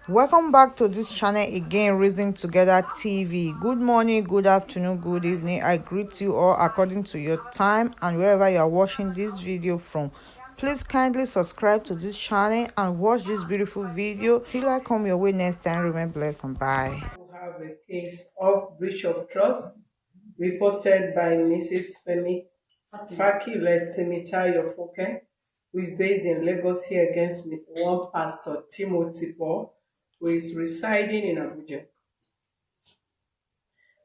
Welcome back to this channel again, Reason Together TV. Good morning, good afternoon, good evening. I greet you all according to your time and wherever you are watching this video from. Please kindly subscribe to this channel and watch this beautiful video. Till I come your way next time, remain blessed and bye. We have a case of breach of trust reported by Mrs. Femi Fakile Temitayo Foken, who is based in Lagos here against one pastor, Timothy Paul, who is residing in Abuja.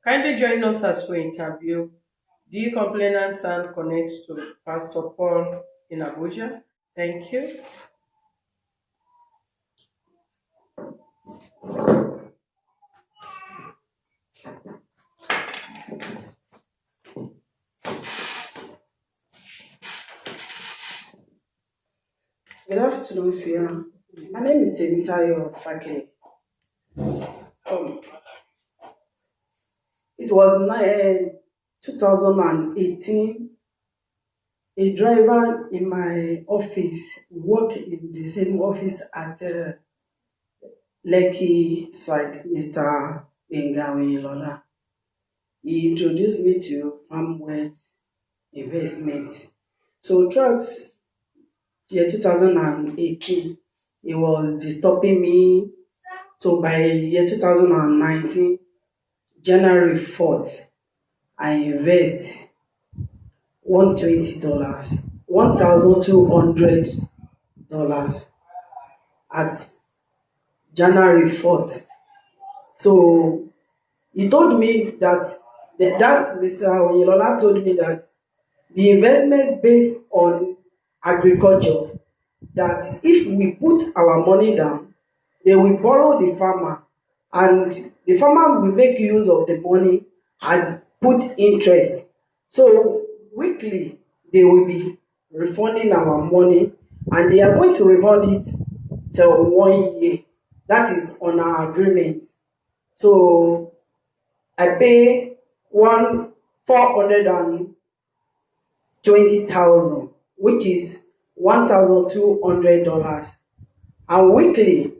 Kindly join us as we interview the complainant and connect to Pastor Paul in Abuja. Thank you. Good afternoon, Fia. My name is Temitayo Fakele. Um, it was 2018. A driver in my office, we work in the same office at Lekki side, Mr. Bengawi Lola. He introduced me to farmwares investment. So throughout year 2018, he was disturbing me. So by year 2019, January 4th, I invest $120, $1,200 at January 4th. So he told me that Mr. Oyelola told me that the investment based on agriculture, that if we put our money down, they will borrow the farmer and the farmer will make use of the money and put interest. So weekly they will be refunding our money and they are going to refund it till 1 year. That is on our agreement. So I pay 420,000, which is $1,200. And weekly,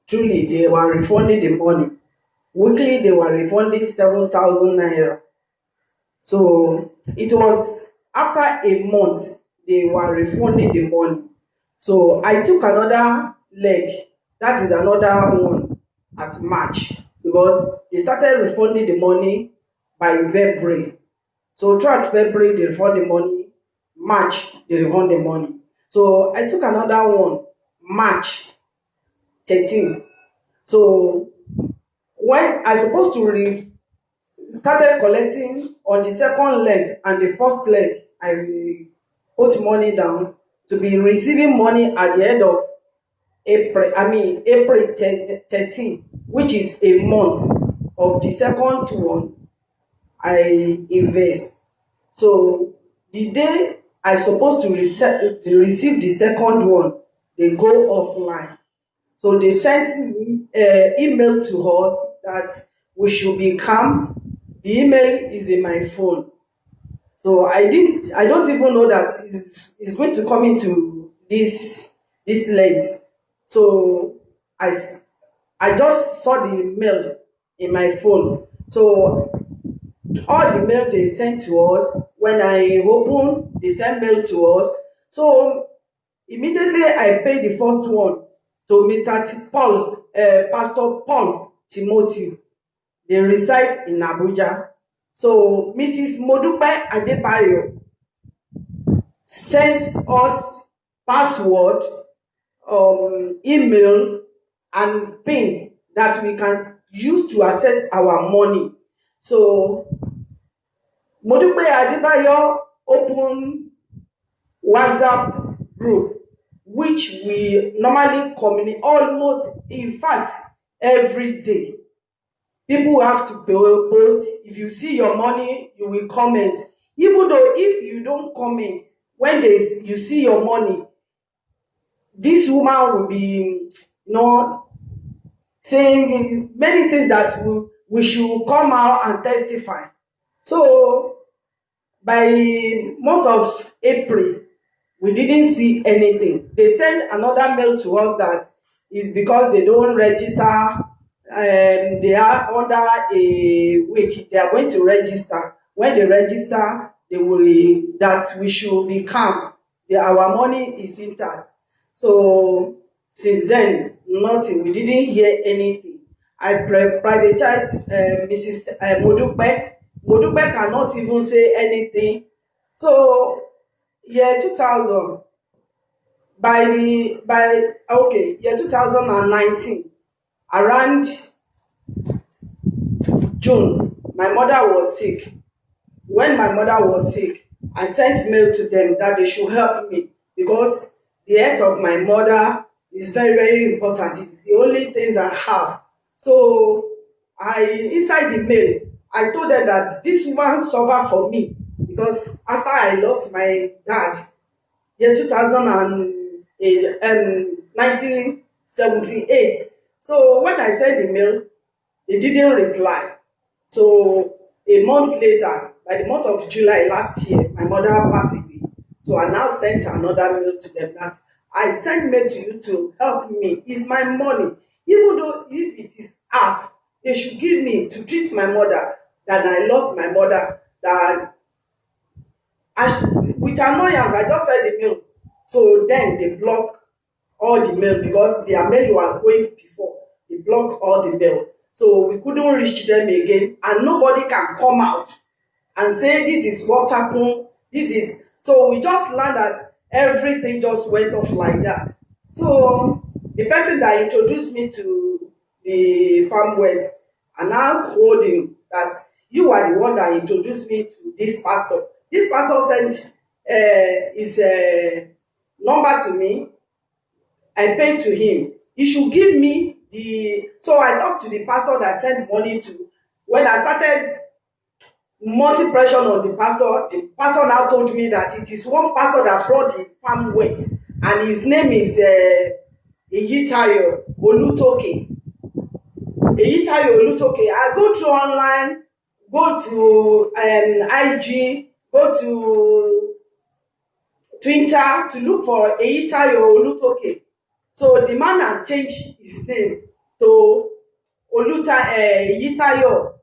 truly, they were refunding the money. Weekly, they were refunding 7,000 naira. So it was after a month, they were refunding the money. So I took another leg, that is another one at March, because they started refunding the money by February. So throughout February, they refund the money. March, they refund the money. So I took another one, March 13. So when I supposed to started collecting on the second leg and the first leg, I put money down to be receiving money at the end of April 13, which is a month of the second one I invest. So the day I supposed to receive the second one, they go offline. So they sent email to us that we should be calm. The email is in my phone. So I don't even know that it's going to come into this length. So I s- I just saw the mail in my phone. So all the mail they sent to us, when I open, they send mail to us. So immediately I paid the first one to Pastor Paul Timothy. They reside in Abuja. So Mrs. Modupe Adebayo sent us password, email, and PIN that we can use to access our money. So Modupe Adebayo open WhatsApp group, which we normally communicate almost, in fact, every day. People have to post. If you see your money, you will comment. Even though if you don't comment, when you see your money, this woman will be, saying many things that we should come out and testify. So by month of April, we didn't see anything. They sent another mail to us that is because they don't register. They are under a week. They are going to register. When they register, they will that we should be calm. Our money is intact. So since then, nothing. We didn't hear anything. I privatized Mrs. Modupe. Modupe cannot even say anything. So year 2000, year 2019, around June, my mother was sick. When my mother was sick, I sent mail to them that they should help me because the health of my mother is very, very important. It's the only things I have. So inside the mail, I told them that this woman suffer for me because after I lost my dad, year 2008, 1978. So when I sent the mail, they didn't reply. So a month later, by the month of July last year, my mother passed away. So I now sent another mail to them that I sent mail to you to help me. It's my money. Even though if it is half, they should give me to treat my mother. That I lost my mother. That with annoyance, I just sent the mail. So then they block all the mail because their mail were going before. They block all the mail. So we couldn't reach them again, and nobody can come out and say this is what happened. This is so we just learned that everything just went off like that. So the person that introduced me to the farm wet, and now told him that you are the one that introduced me to this pastor. This pastor sent his number to me. I paid to him. He should give me the. So I talked to the pastor that I sent money to. When I started multi pressure on the pastor now told me that it is one pastor that brought the farm weight, and his name is Eyitayo Olutoke. Eyitayo Olutoke. I go through online, go to IG, go to Twitter to look for Eyitayo Olutoke. So the man has changed his name to Eyitayo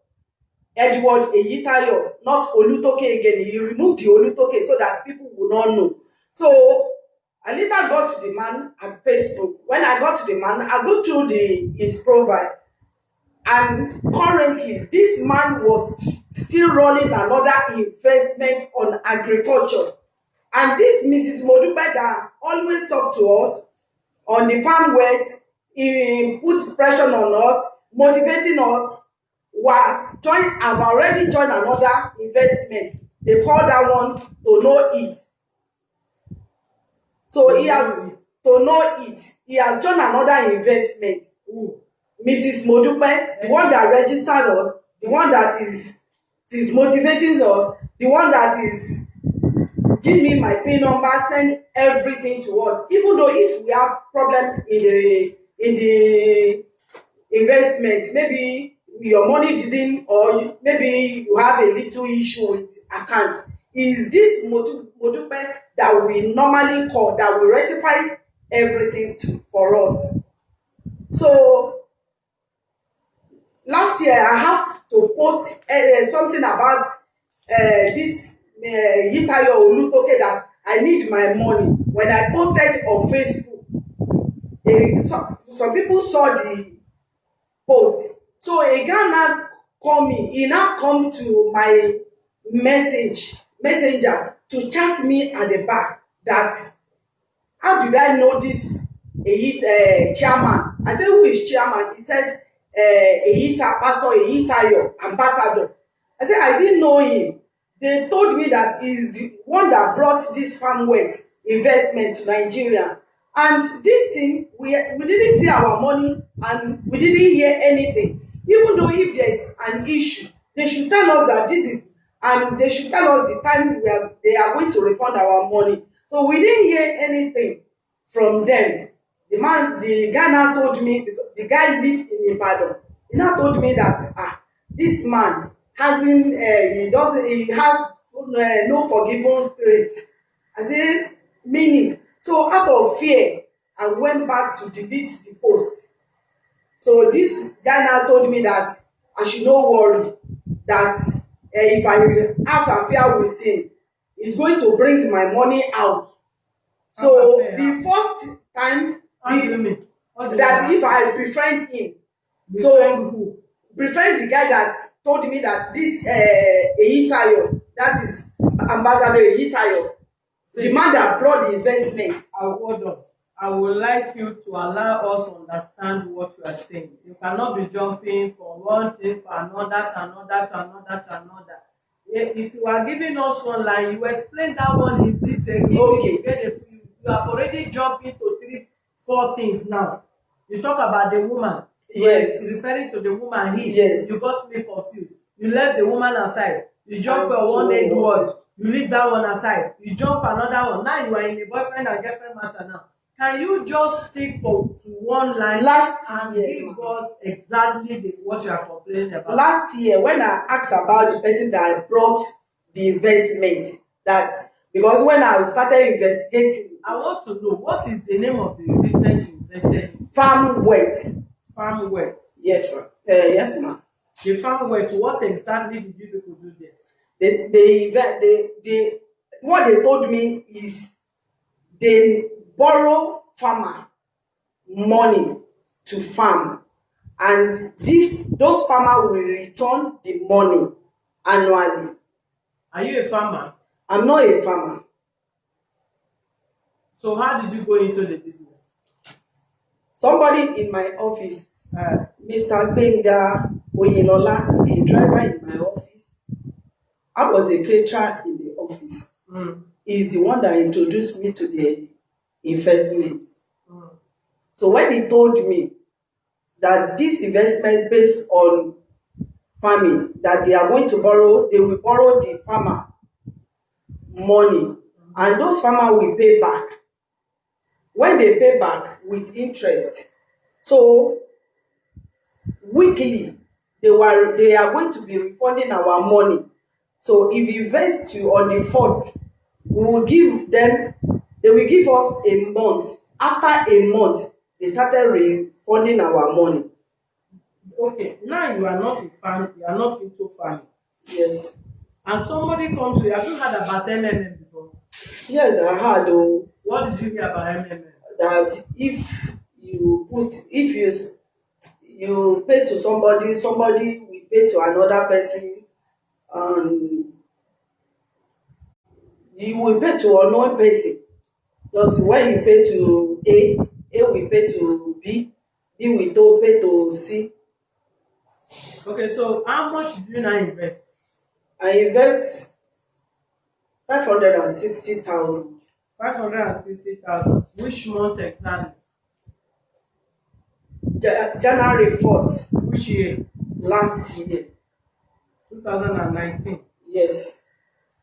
Edward Eyitayo, not Olutoke again. He removed the Olutoke so that people will not know. So I later got to the man at Facebook. When I got to the man, I go through his profile. And currently, this man was still running another investment on agriculture. And this Mrs. Modupe that always talk to us on the farm wet, he put pressure on us, motivating us. Have already joined another investment. They call that one to know it. So he has to know it. He has joined another investment. Who? Mrs. Modupe, the one that registered us, the one that is motivating us, the one that is give me my pin number, send everything to us. Even though if we have problem in the investment, maybe your money didn't, or maybe you have a little issue with account, is this Modupe that we normally call that will rectify everything for us. So last year I have to post something about this Yitayo Olutoke that I need my money. When I posted on Facebook, some people saw the post. So a guy now call me. He now come to my messenger to chat me at the back that how did I know this chairman? I said, who is chairman? He said, Pastor Eyitayo, ambassador. I said, I didn't know him. They told me that he's the one that brought this farm wet investment to Nigeria. And this thing, we didn't see our money and we didn't hear anything. Even though if there's an issue, they should tell us that this is, and they should tell us the time they are going to refund our money. So we didn't hear anything from them. The guy now told me, because the guy lives in Ibadan, he now told me that this man hasn't, he has no forgiving spirit. I say, meaning, so out of fear, I went back to delete the post. So this guy now told me that I should not worry, that if I have an affair with him, he's going to bring my money out. So the first time How do you mean? that if I befriend him, Befriend who? befriend the guy that told me that this Eyitayo, that is Ambassador Eyitayo, the man that brought the investment. Hold on. I would like you to allow us to understand what you are saying. You cannot be jumping from one thing for another to another to another to another. If you are giving us one line, you explain that one in detail. You have already jumped into 3, 4 things now. You talk about the woman. Yes. You are referring to the woman here. Yes. You got me confused. You left the woman aside. You jump on one head word. You leave that one aside. You jump another one. Now you are in a boyfriend and girlfriend matter now. Can you just stick to one line and give us exactly what you are complaining about? Last year, when I asked about the person that brought the investment, that because when I started investigating, I want to know what is the name of the business you invested in? Farm Wet. Farm Wet. Yes, sir. Yes, ma'am. The Farm Wet. What exactly did you people do there? What they told me is they borrow farmer money to farm, and those farmer will return the money annually. Are you a farmer? I'm not a farmer. So how did you go into the business? Somebody in my office, Mr. Benga Oyelola, a driver in my office, I was a caterer in the office. He's the one that introduced me to the investment. So when he told me that this investment based on farming, that they are going to borrow, they will borrow the farmer money, and those farmer will pay back. When they pay back with interest, so weekly they are going to be refunding our money. So if you invest you on the first, we will give them, they will give us a month. After a month, they started refunding our money. Okay, now you are not a farm, you are not into farming. Yes. And somebody comes to you. Have you heard about MMM before? Yes, I heard. What did you hear about MMM? That if you pay to somebody, somebody will pay to another person, and you will pay to unknown person. Just when you pay to A will pay to B will pay to C. Okay, so how much do you now invest? I invest 560,000. 560,000. Which month exactly? January 4th. Which year? Last year. 2019. Yes.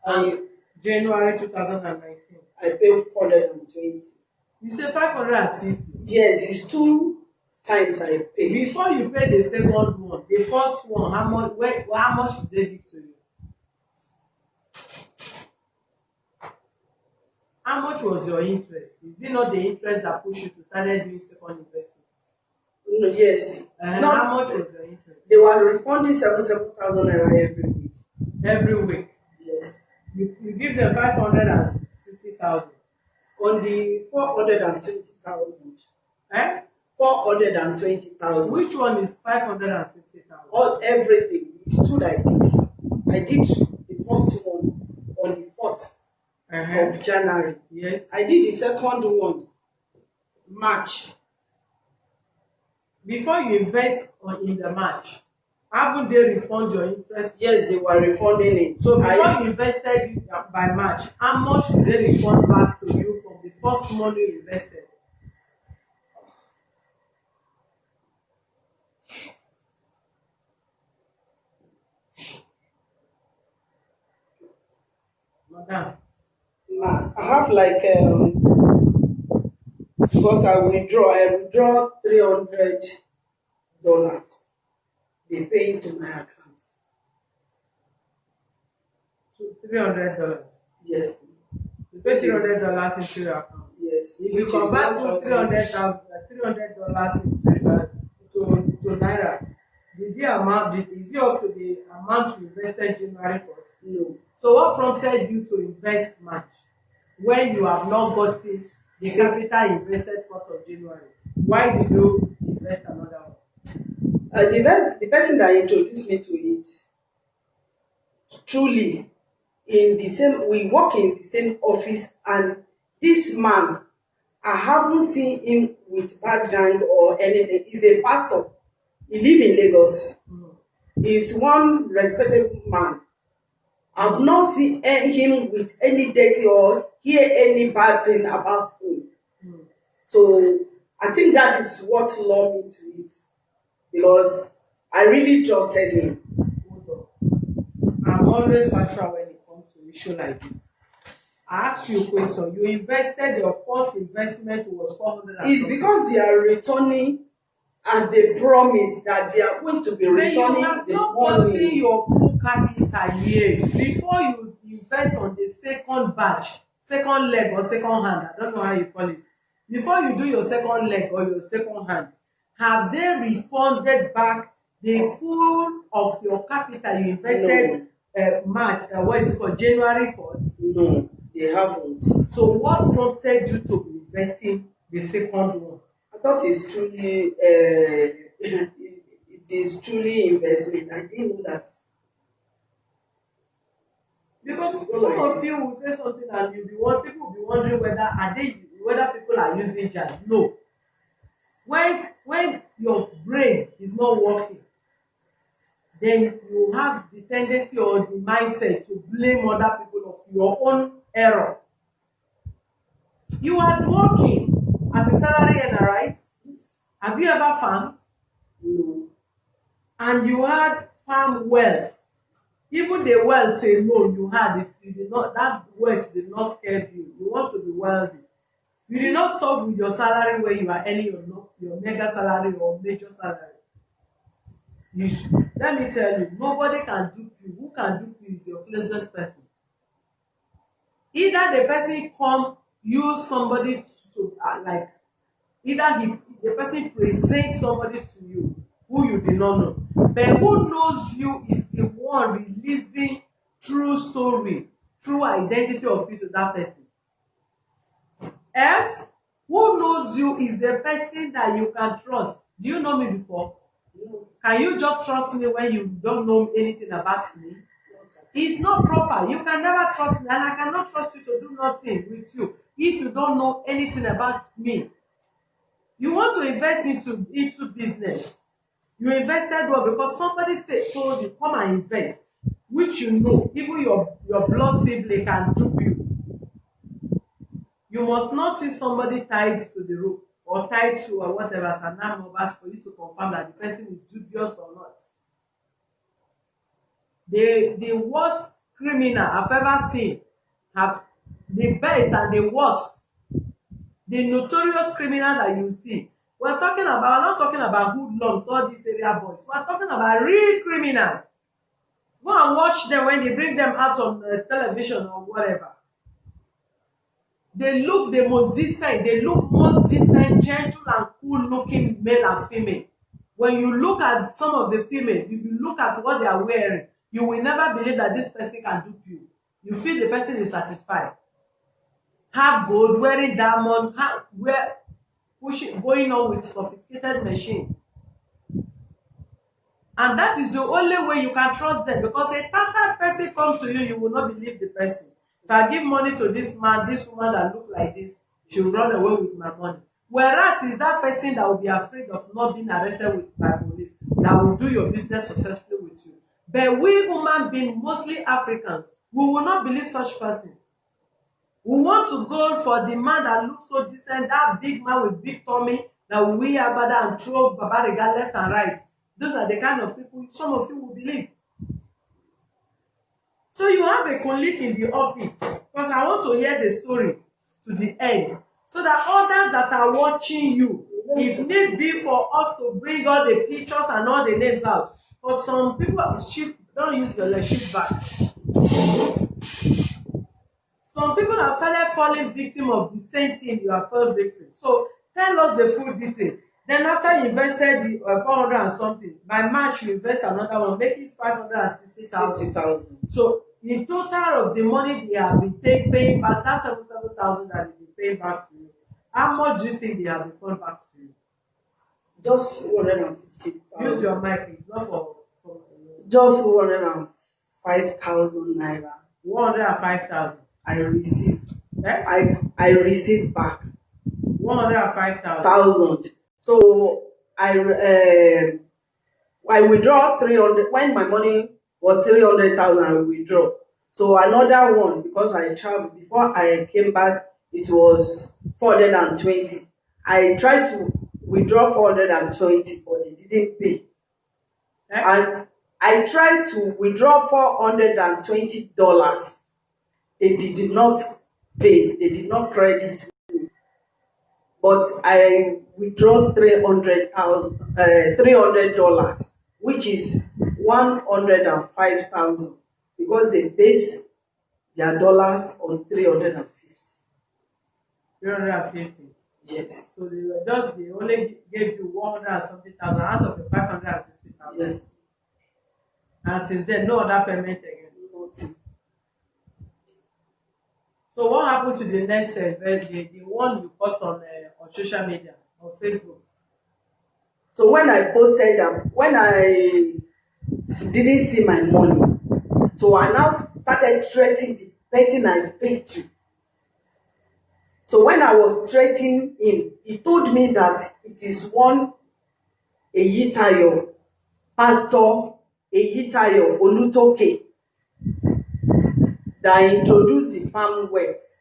And January 2019. I paid 420. You say 560? Yes, it's 2 times I paid. Before you pay the second one, the first one, how much did they give to you? How much was your interest? Is it not the interest that pushed you to start doing second investments? No, yes. How much was your interest? They were refunding 7,000 naira every week. Every week? Yes. You give them 560,000. On the 420,000. 420,000. Which one is 560,000? All everything. It's two that I did. I did the first one on the 4th of January. Yes. I did the second one March. Before you invest in the March, haven't they refund your interest? Yes, they were refunding it. So before you invested by March, how much did they refund back to you from the first money you invested? Madam. I have like because I withdraw $300. They pay into my account. $300. Yes. You pay $300 into your account. Yes, If you which is convert one to thousand. $300 to naira, is it up to the amount you invested January 4th? No. So what prompted you to invest much when you have not got it, the capital invested 4th of January? Why did you invest another one? The person that introduced me to it, truly, in the same, we work in the same office, and this man, I haven't seen him with bad gang or anything. He's a pastor. He live in Lagos. He's one respectable man. I've not seen him with any dirty or hear any bad thing about him. So I think that is what lured me to it, because I really trusted him. Hold on. I'm always partial when it comes to issue like this. I ask you a question. You invested, your first investment was 400 and It's something. because they are returning as they promised that they are going to be But you returning have the not gotten money. your full capital yet. Before you invest on the second batch, second leg or second hand, I don't know how you call it. Before you do your second leg or your second hand, have they refunded back the full of your capital you invested what is it called, January 4th? No, they haven't. So what prompted you to be investing the second one? I thought it's truly it is truly investment. I didn't know that. Because It will go some like of this. you will say something and people will be wondering whether people are using jazz. No. When your brain is not working, then you have the tendency or the mindset to blame other people of your own error. You are working as a salary earner, right? Yes. Have you ever farmed? No. And you had farm wealth. Even the wealth alone you had, you did not, that wealth did not scare you. You want to be wealthy. You did not stop with your salary where you are earning your mega salary or major salary. Let me tell you, nobody can dupe you. Who can dupe you is your closest person. Either the person come use somebody to like, either the person present somebody to you who you did not know, but who knows you is the one releasing true story, true identity of you to that person. Else, who knows you is the person that you can trust. Do you know me before? Can you just trust me when you don't know anything about me? It's not proper. You can never trust me, and I cannot trust you to do nothing with you if you don't know anything about me. You want to invest into business. You invested well because somebody told you come and invest, which you know even your blood sibling can dupe you. You must not see somebody tied to the rope or tied to or whatever as an arm or back for you to confirm that the person is dubious or not. The worst criminal I've ever seen, have the best and the worst, the notorious criminal that you see. We're not talking about hoodlums, all these area boys. We're talking about real criminals. Go and watch them when they bring them out on television or whatever. They look the most decent. They look most decent, gentle and cool looking male and female. When you look at some of the female, if you look at what they are wearing, you will never believe that this person can dupe you. You feel the person is satisfied. Have gold, wearing diamond, pushing, going on with sophisticated machine. And that is the only way you can trust them, because a tattered person come to you, you will not believe the person. If I give money to this man, this woman that look like this, she will run away with my money. Whereas it's that person that will be afraid of not being arrested by police that will do your business successfully with you. But we human beings, mostly Africans, we will not believe such person. We want to go for the man that looks so decent, that big man with big tummy that will wear abada and throw babariga left and right. Those are the kind of people some of you will believe. So you have a colleague in the office, because I want to hear the story to the end, so that others that are watching you, if need be for us to bring all the pictures and all the names out. For some people, shift, don't use your leg, shift back. some people have started falling victim of the same thing you have fell victim. So tell us the full detail. Then after you invested the 400 and something, by March you invest another one, make it 560,000. 60,000. So in total of the money they have been paying back, that's 77,000 that they've been paying back to you. How much do you think they have returned back to you? Just 150,000. Use your mic, it's not for Just 105,000 naira. 105,000. I received. Eh? I received back 105,000. So I withdraw 300 when my money was 300,000. I withdraw. So another one because I traveled before I came back. It was 420. I tried to withdraw 420, but they didn't pay. Eh? And I tried to withdraw $420. They did not pay. They did not credit me. But I withdraw $300, which is 105,000, because they base their dollars on 350. 350. Yes. So they only gave you 100 and something thousand out of the 560,000. Yes. And since then, no other payment again. Nothing. So what happened to the next event, the one you got on social media, on Facebook? So when I posted them, when I didn't see my money, so I now started threatening the person I paid to. So when I was threatening him, he told me that it is one Eyitayo, Pastor Eyitayo Olutoke, that introduced the farm wealth.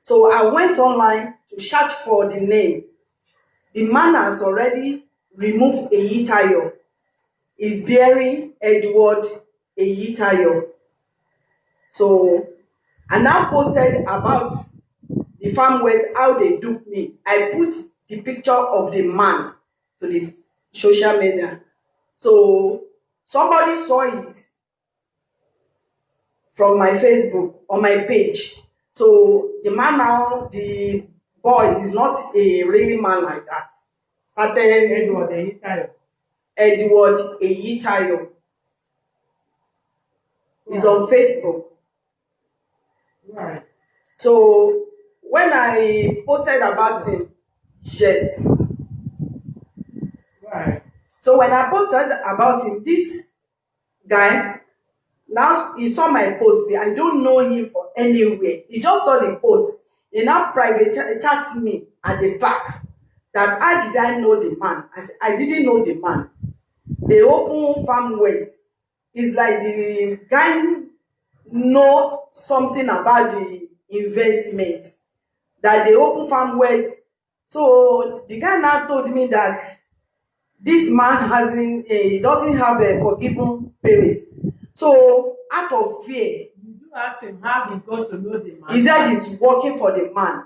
So I went online to search for the name. The man has already removed Eyitayo. Is bearing Edward Eyitayo. So I now posted about the farm wealth, how they duped me. I put the picture of the man to the social media. So somebody saw it from my Facebook on my page. So the man now, the boy is not a real man like that. Started Edward Eyitayo. Edward Eyitayo is on Facebook. Right. So when I posted about him, yes. Right. So when I posted about him, this guy, now he saw my post. I don't know him from anywhere. He just saw the post. He now private chat me at the back that how did I know the man? I said, I didn't know the man. They open farm wealth. It's like the guy know something about the investment, that they open farm wealth. So the guy now told me that this man he doesn't have a forgiving spirit. So out of fear, You do ask him how he got to know the man. he said he's working for the man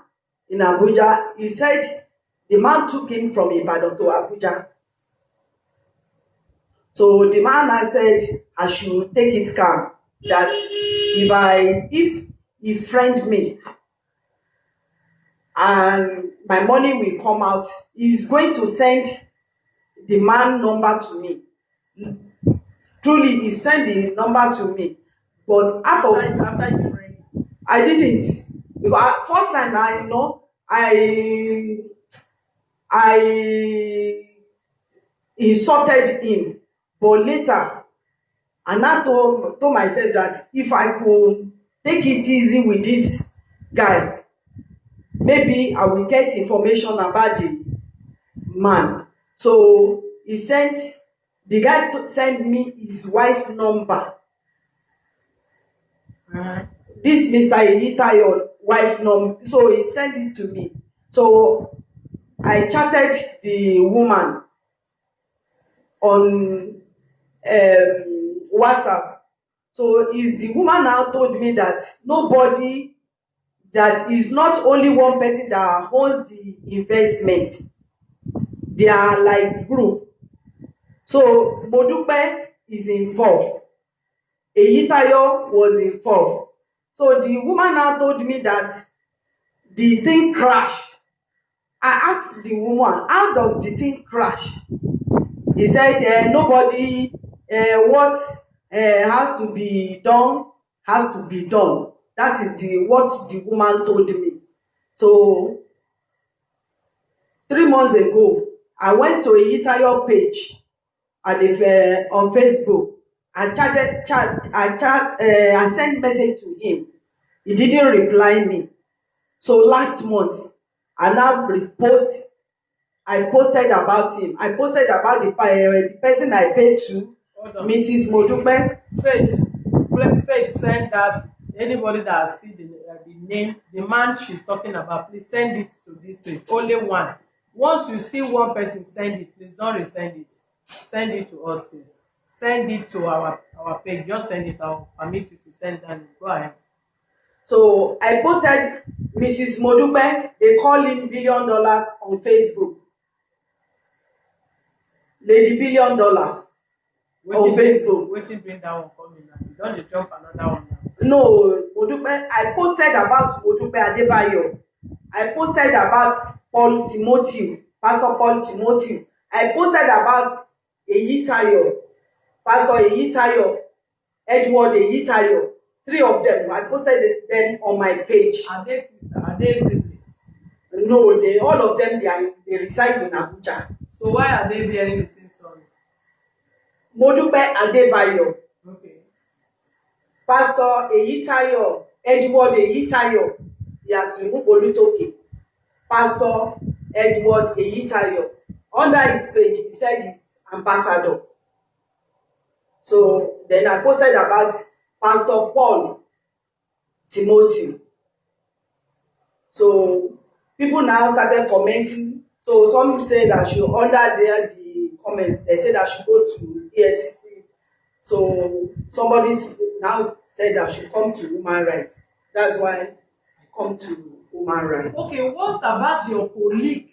in Abuja. He said the man took him from Ibadan to Abuja. So the man I said I should take it calm, that if he friend me and my money will come out, he's going to send the man number to me. Truly, he sent the number to me, but after you friend. I didn't, because first time I insulted him, but later I now told myself that if I could take it easy with this guy, maybe I will get information about the man. So the guy sent me his wife number. This Mr. Eyitayo wife number. So he sent it to me. So I chatted the woman on WhatsApp. So is the woman now told me that nobody, that is not only one person that owns the investment. They are like group. So Modupe is involved. Eyitayo was involved. So the woman now told me that the thing crashed. I asked the woman, how does the thing crash? He said, nobody, what has to be done has to be done. That is the what the woman told me. So 3 months ago, I went to a Itayo page at the on Facebook. I sent message to him. He didn't reply me. So last month, I now repost. I posted about him. I posted about the person I paid to, Mrs. Modupe. Faith send that anybody that see the name, the man she's talking about, please send it to this page. Only one. Once you see one person send it, please don't resend it. Send it to us here. Send it to our page. Just send it. I'll permit you to send that. Go ahead. So I posted Mrs. Modupe. They call him $1 billion on Facebook. Lady $1 billion on Facebook. Wetin bring that one come in now? You don dey jump another one now. No, Modupe. I posted about Modupe Adebayo. I posted about Paul Timothy, Pastor Paul Timothy. I posted about Eyitayo, Pastor Eyitayo, Edward Eyitayo. 3 of them. I posted them on my page. Are they sister? Are they siblings? No, all of them they reside in Abuja. So why are they bearing the same son? Modupe Adebayo, Okay. Pastor Eyitayo, Edward Eyitayo. He has removed Olutoke. Pastor Edward Eyitayo. Under his page, he said he's ambassador. So then I posted about Pastor Paul Timothy. So people now started commenting. So some said I should under there the comments. They said I should go to EFCC. So somebody now said I should come to human rights. That's why I come to human rights. Okay, what about your colleague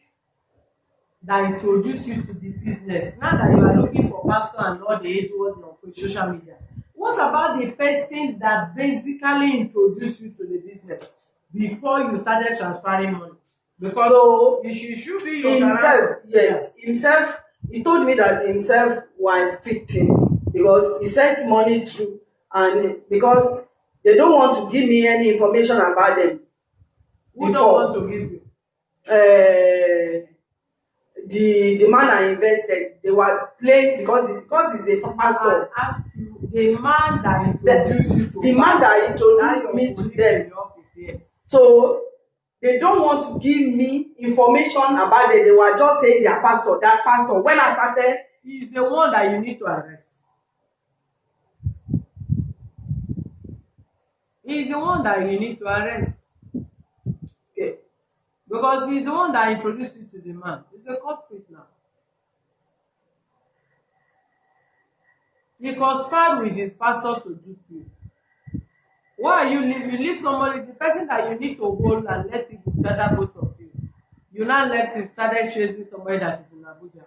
that introduced you to the business? Now that you are looking for pastor and all the Edward on social media, what about the person that basically introduced you to the business before you started transferring money? Because So it should be your himself, character. yes, himself, he told me that himself was victim because he sent money through, and because they don't want to give me any information about them. Who don't want to give you? The man I invested, they were playing because he's a pastor. I ask you, the man that introduced you to The man that introduced me to them. in the office, yes. So they don't want to give me information about it. They were just saying their pastor, that pastor. When I started, He is the one that you need to arrest. He is the one that you need to arrest. okay, Because he's the one that introduced you to the man. He's a culprit now. He conspired with his pastor to dupe you. Why are you leave somebody, the person that you need to hold and let people gather both of you. You now left him, started chasing somebody that is in Abuja.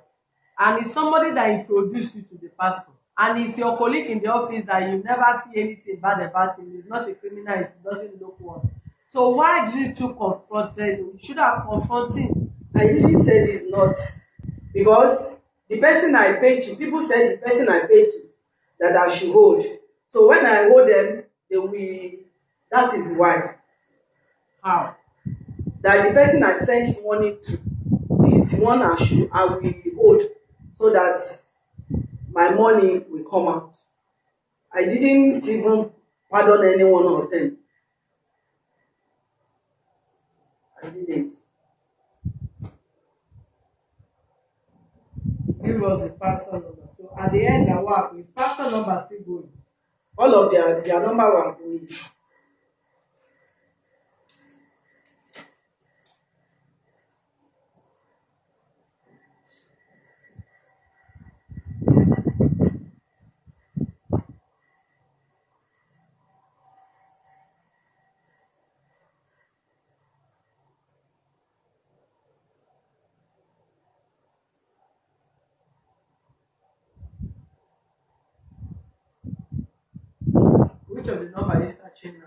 And it's somebody that introduced you to the pastor. And it's your colleague in the office that you never see anything bad about him. He's not a criminal, he doesn't look one. So why didn't you confront him? You should have confronted him. I usually said it's not because the person I paid to, people said the person I paid to that I should hold. So when I hold them, they will. That is why. How? That the person I sent money to is the one I will hold so that my money will come out. I didn't even pardon any one of them. I didn't. Give us the pastor number. So at the end, now what is pastor number still going? All of their number were going. Which of the number is searching now?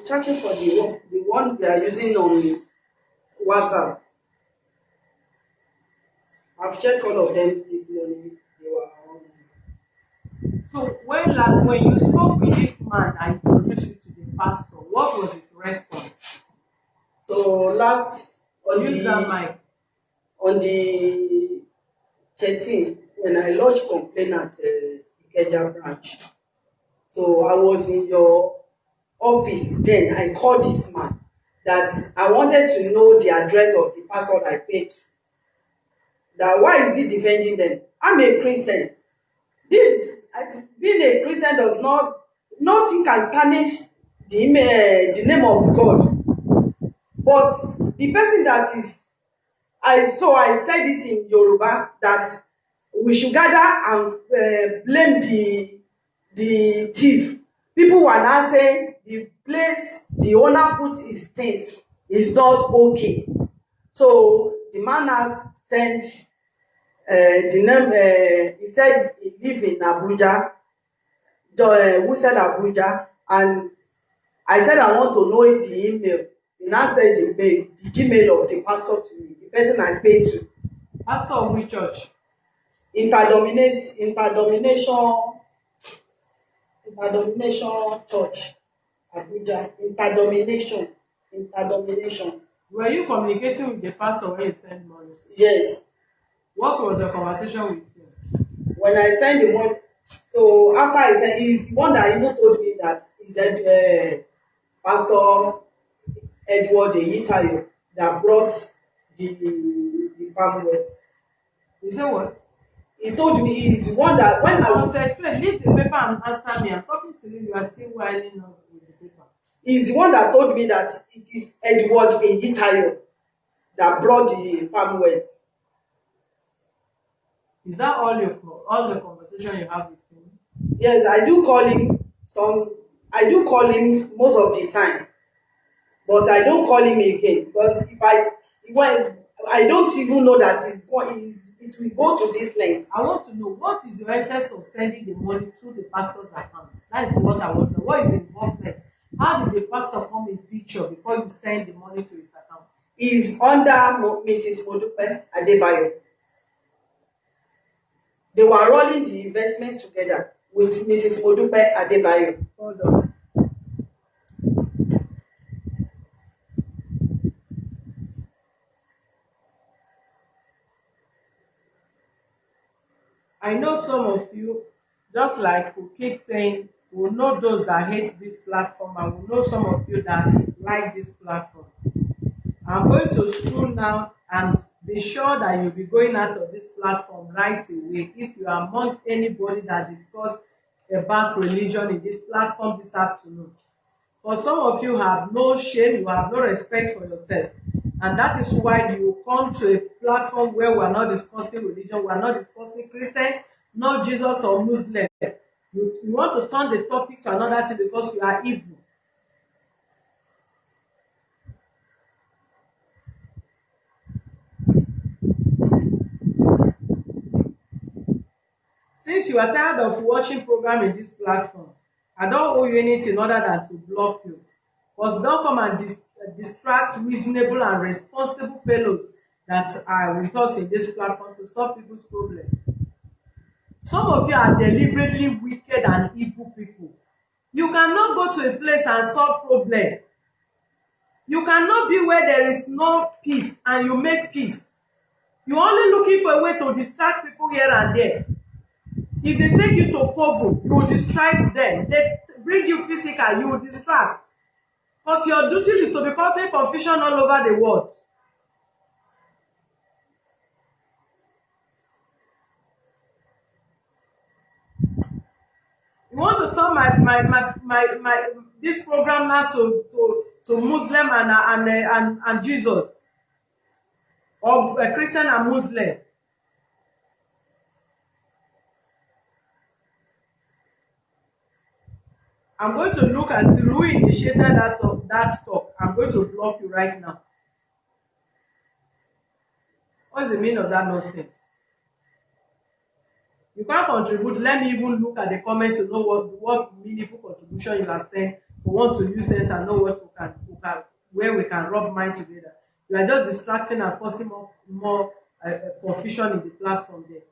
I'm searching for the one they are using on WhatsApp. I've checked all of them this morning. They were on. So when you spoke with this man and introduced you to the pastor, what was his response? So last on Use that the mic. on the 13th, when I lodged complaint at Ikeja branch. So I was in your office then. I called this man that I wanted to know the address of the pastor I paid to. That why is he defending them? I'm a Christian. Being a Christian does not, nothing can tarnish the name of God. But the person that is, I said it in Yoruba that we should gather and blame the thief. People were now saying the place the owner put his things is not okay. So the man now sent the name. He said he live in Abuja. Who said Abuja? And I said I want to know the email. He now said the Gmail of the pastor to me, the person I paid to. Pastor of which church? Interdenomination church, Abuja. Interdenomination. Were you communicating with the pastor when you sent money? Yes. What was your conversation with him? When I sent the money, so after I sent, he's the one that even told me that he said Pastor Edward Eyitayo that brought the farm wealth. You say what? He told me he's the one that when I was. Concentrate, leave the paper and answer me. I'm talking to you, you are still whining up with the paper. He's the one that told me that it is Edward Eyitayo that brought the farm wealth. Is that all the conversation you have with him? Yes, I do call him most of the time, but I don't call him again because when I don't even know that it will go to this length. I want to know what is your essence of sending the money through the pastor's account. That is what I want to know. What is the involvement? How did the pastor come in picture before you send the money to his account? He's under Mrs. Modupe Adebayo. They were rolling the investments together with Mrs. Modupe Adebayo. Hold on. I know some of you, just like we keep saying, we know those that hate this platform, and we know some of you that like this platform. I'm going to scroll now and be sure that you'll be going out of this platform right away if you are among anybody that discuss about religion in this platform this afternoon. For some of you have no shame, you have no respect for yourself. And that is why you come to a platform where we are not discussing religion, we are not discussing Christian, not Jesus or Muslim. You want to turn the topic to another thing because you are evil. Since you are tired of watching program in this platform, I don't owe you anything other than to block you. Because don't come and distract reasonable and responsible fellows that are with us in this platform to solve people's problems. Some of you are deliberately wicked and evil people. You cannot go to a place and solve problem. You cannot be where there is no peace and you make peace. You're only looking for a way to distract people here and there. If they take you to Povo, you will distract them. They bring you physical, you will distract. Because your duty is to be causing confusion all over the world. You want to turn my this program now to Muslim and Jesus, or a Christian and Muslim. I'm going to look and see who initiated that talk. I'm going to block you right now. What's the meaning of that nonsense? You can't contribute. Let me even look at the comment to know what meaningful contribution you have sent for one to use sense and know what we can where we can rub mind together. You are just distracting and causing more confusion in the platform there.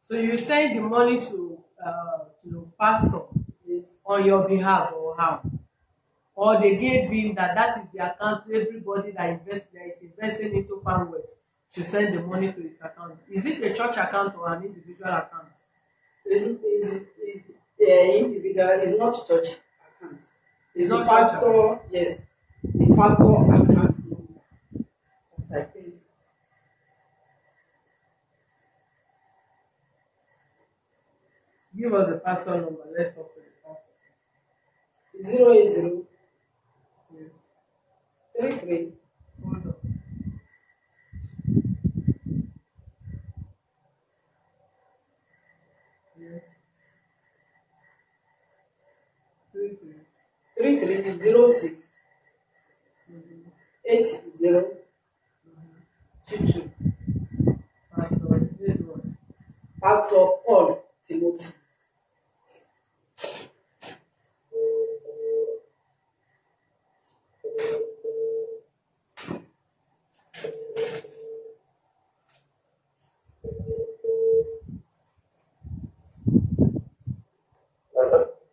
So you send the money to pastor is on your behalf or how? Or they gave him that is the account to everybody that is investing into farm wealth to send the money to his account. Is it a church account or an individual account? Individual, it's not church account. It's It's the not church account. pastor, yes, the pastor account number that I paid. Number. Let's talk to the pastor. 080 Yes. 33 Hold on. Yes. 33. 3306 8022. Pastor, did what? Pastor Paul Timothy.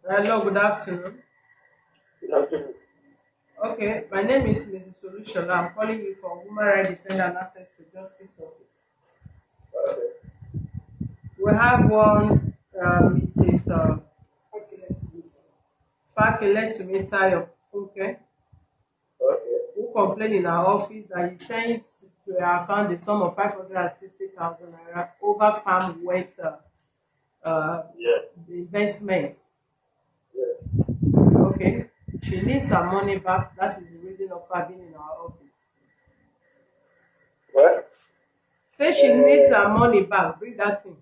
Hello, good afternoon. Good afternoon. Okay, my name is Mrs. Solushola. I'm calling you from Human Rights Defender and Access to Justice Office. We have one Mrs. Fakile Tumitayo Funke, who complained in our office that he sent to her account the sum of 560,000 naira over farm wealth investments. Okay, she needs her money back. That is the reason of her being in our office. What? Say she needs her money back. Bring that thing.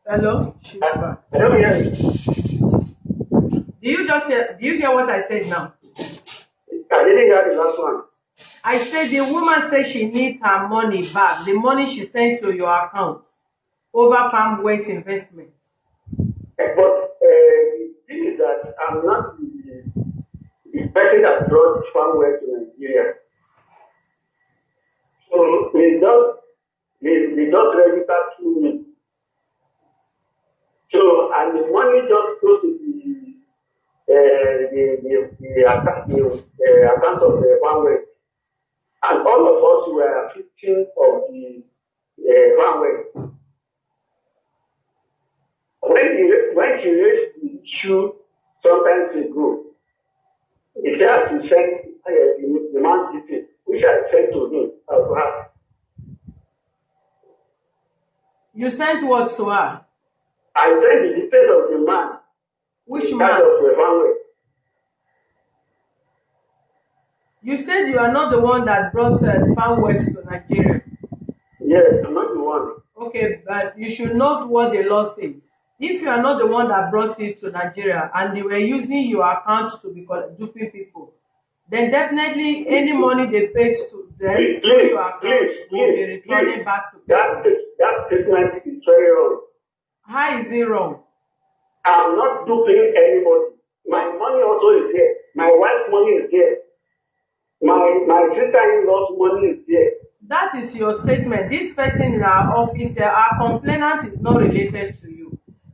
Hello, she's back. I don't hear you. Do you hear what I said now? I didn't hear the last one. I said the woman said she needs her money back. The money she sent to your account over farm wealth investments. But the thing is that I'm not the person that brought farmware to Nigeria. So they just register through me. So and the money just goes to the account of the farmware. And all of us were victims of the farmware. When she raised the issue sometimes ago, he said to send the man's details, which I sent to him as well. You sent what to her? I sent the details of the man. Which That man? of the family. You said you are not the one that brought farm wealth to Nigeria. Yes, I'm not the one. Okay, but you should know what the law says. If you are not the one that brought it to Nigeria and they were using your account to be duping people, then definitely any money they paid to them through your account will be returning back to people. That statement is very wrong. How is it wrong? I'm not duping anybody. My money also is there. My wife's money is there. My sister-in-law's money is there. That is your statement. This person in our office, our complainant is not related to you.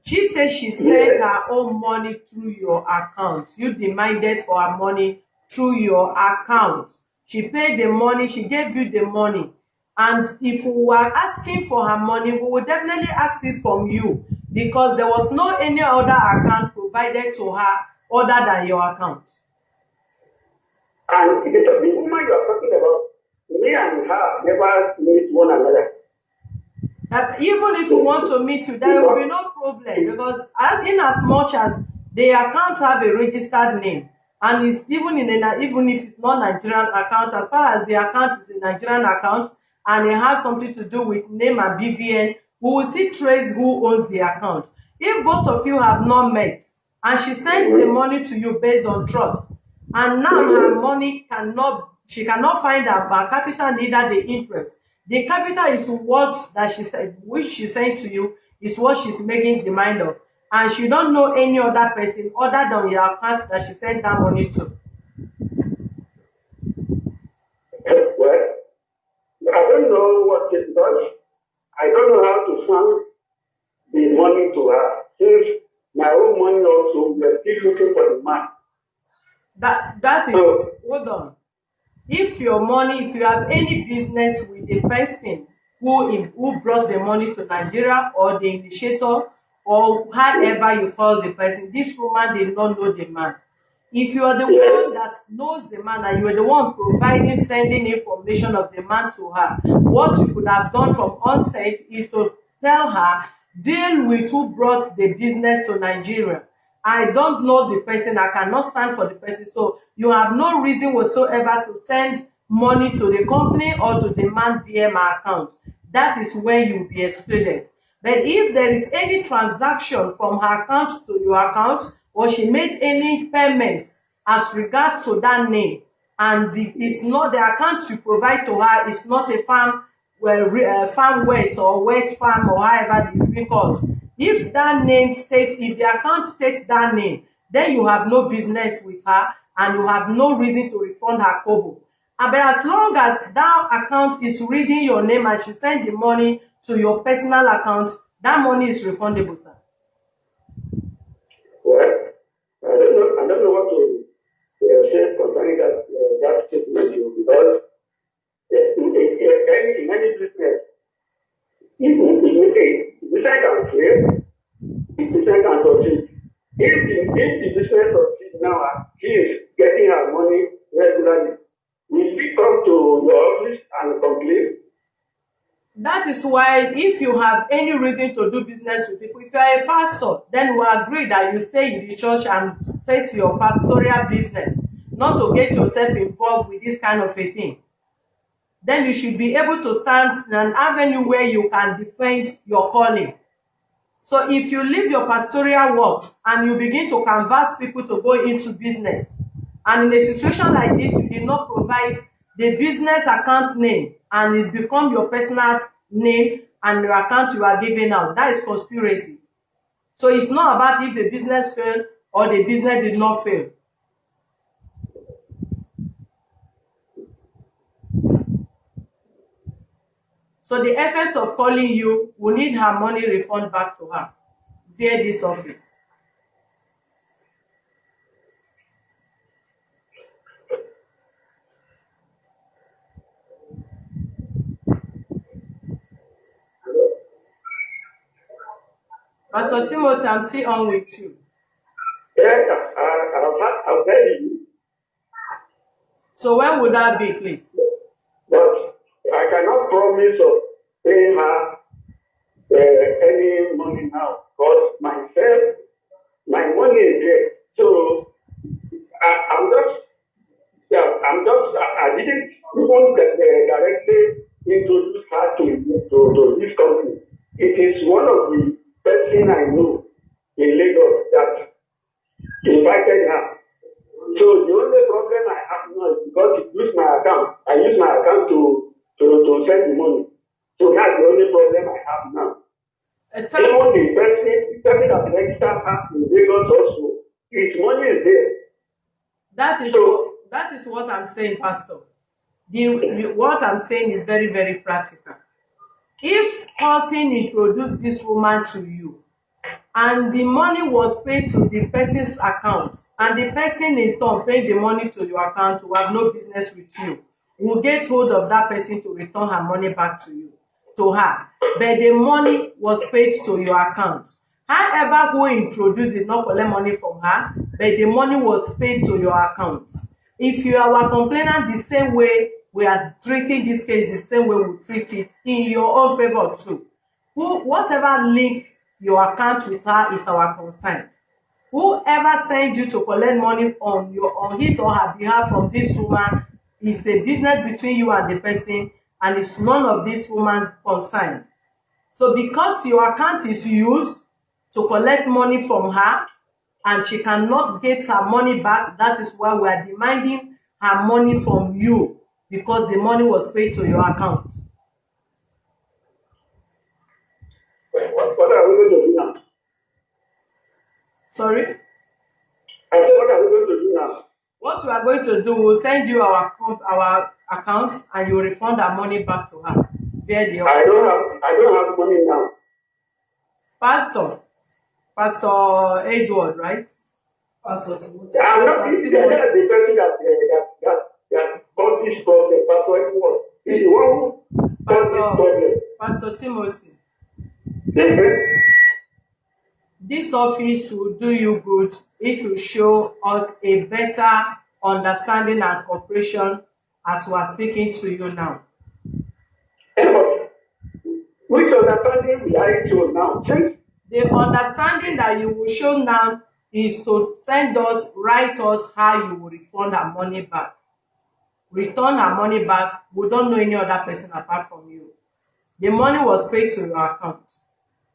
She says she sent her own money through your account. You demanded for her money through your account. She paid the money, she gave you the money. And if we were asking for her money, we would definitely ask it from you because there was no any other account provided to her other than your account. And the woman you are talking about, me and her never meet one another. Even if you want to meet you, there will be no problem because as much as the account have a registered name and it's even if it's not Nigerian account, as far as the account is a Nigerian account and it has something to do with name and BVN, we will still trace who owns the account. If both of you have not met and she sent the money to you based on trust, and now her money she cannot find her capital, neither the interest. The capital is what that she said, which she sent to you, is what she's making demand of, and she don't know any other person other than your account that she sent that money to. Well, I don't know what it does. I don't know how to fund the money to her. Since my own money also, we are still looking for the man. That is, hold on. If your money, if you have any business with the person who brought the money to Nigeria, or the initiator, or however you call the person, this woman did not know the man. If you are the one that knows the man and you are the one providing, sending information of the man to her, what you could have done from onset is to tell her, deal with who brought the business to Nigeria. I don't know the person, I cannot stand for the person. So you have no reason whatsoever to send money to the company or to the man via my account. That is when you will be excluded. But if there is any transaction from her account to your account, or she made any payment as regard to that name, and it's not the account you provide to her is not a farm, farm wet or wet farm or however it is being called. If that name states, if the account states that name, then you have no business with her and you have no reason to refund her kobo. But as long as that account is reading your name and she send the money to your personal account, that money is refundable, sir. Well, I don't know what to say concerning that statement, because in any business, if the business can fail, if the business can succeed. If the business succeeds now, she is getting her money regularly. Will we come to your office and complain? That is why, if you have any reason to do business with people, if you are a pastor, then we agree that you stay in the church and face your pastoral business, not to get yourself involved with this kind of a thing. Then you should be able to stand in an avenue where you can defend your calling. So if you leave your pastoral work and you begin to canvass people to go into business, and in a situation like this you did not provide the business account name and it become your personal name and your account you are giving out, that is conspiracy. So it's not about if the business failed or the business did not fail. So the essence of calling you, we need her money refund back to her via this office. Pastor Timothy, I'm still on with you. Yeah, I've heard you. So when would that be, please? But I cannot promise of paying her any money now, because my money is there. So I didn't even directly introduce her to this company. It is one of the person I know in Lagos that invited her. So the only problem I have now is because I use my account to send the money. So that's the only problem I have now. Even the person that registered her in Lagos also, his money is there. That is what I'm saying, Pastor. What I'm saying is very, very practical. If person introduced this woman to you and the money was paid to the person's account, and the person in turn paid the money to your account, who have no business with you, will get hold of that person to return her money back to her. But the money was paid to your account. However, who introduced did not collect money from her, but the money was paid to your account. If you are our complainant, the same way we are treating this case, the same way we treat it in your own favor too. Whatever link your account with her is our concern. Whoever sends you to collect money on his or her behalf from this woman is a business between you and the person, and it's none of this woman's concern. So because your account is used to collect money from her and she cannot get her money back, that is why we are demanding her money from you, because the money was paid to your account. What are we going to do now? Sorry? I said, what are we going to do now? What we are going to do, we'll send you our account and you refund our money back to her via the I don't have money now. Pastor Edward, right? Pastor Timothy. I'm not the person that got this problem. Pastor Edward is the one who got this problem. Pastor Timothy. Mm-hmm. This office will do you good if you show us a better understanding and cooperation as we are speaking to you now. Which understanding will I show now? The understanding that you will show now is to write us how you will refund our money back. Return our money back. We don't know any other person apart from you. The money was paid to your account,